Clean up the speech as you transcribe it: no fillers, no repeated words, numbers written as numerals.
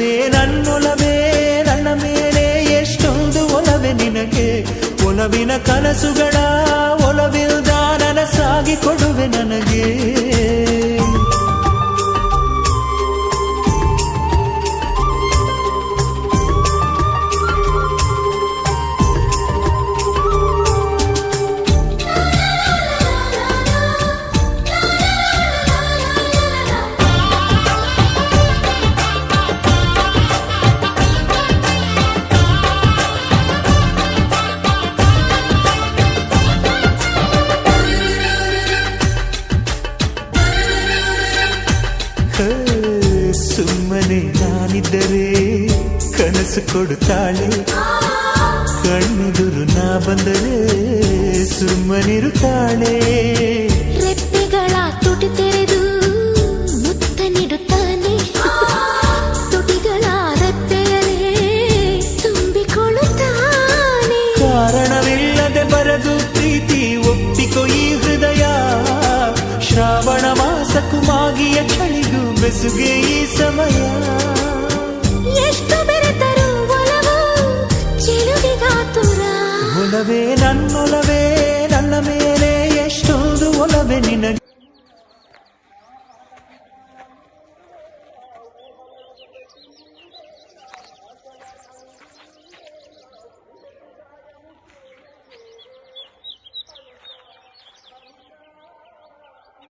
ಒಲವೇ ನನ್ನೊಲವೇ ನನ್ನ ಮೇಲೆ ಎಷ್ಟೊಂದು ಒಲವೇ ನಿನಗೆ ಒಲವಿನ ಕನಸುಗಳ ಒಲವಿಲ್ದ ನನಸಾಗಿ ಕೊಡುವೆ ನನಗೆ ಸುಮ್ಮನೆ ನಾನಿದ್ದರೆ ಕನಸು ಕೊಡುತ್ತಾಳೆ ಕಣ್ಣೆದುರು ನಾ ಬಂದರೆ ಸುಮ್ಮನಿರುತ್ತಾಳೆ ರೆಪ್ಪೆಗಳ ತುಟಿ ತೆರೆದು ಮುತ್ತ ನೀಡುತ್ತಾನೆ ತುಟಿಗಳ ರೆಪ್ಪೆಯಲೇ ತುಂಬಿಕೊಳ್ಳುತ್ತಾನೆ ಕಾರಣವಿಲ್ಲದೆ ಬರದು ಪ್ರೀತಿ ಒಪ್ಪಿಕೊ ಈ ಹೃದಯ ಶ್ರಾವಣ ಮಾಸಕ್ಕೂ ಮಾಗಿಯ ಚಳಿಗೂ ಬೆಸುಗೆ ಈ ಸಮಯ ಎಷ್ಟು ಬೆರೆತರು ಒಲವು ಚೆಲುವಿಗಾತುರ ಒಲವೇ ನನ್ನೊಲವೇ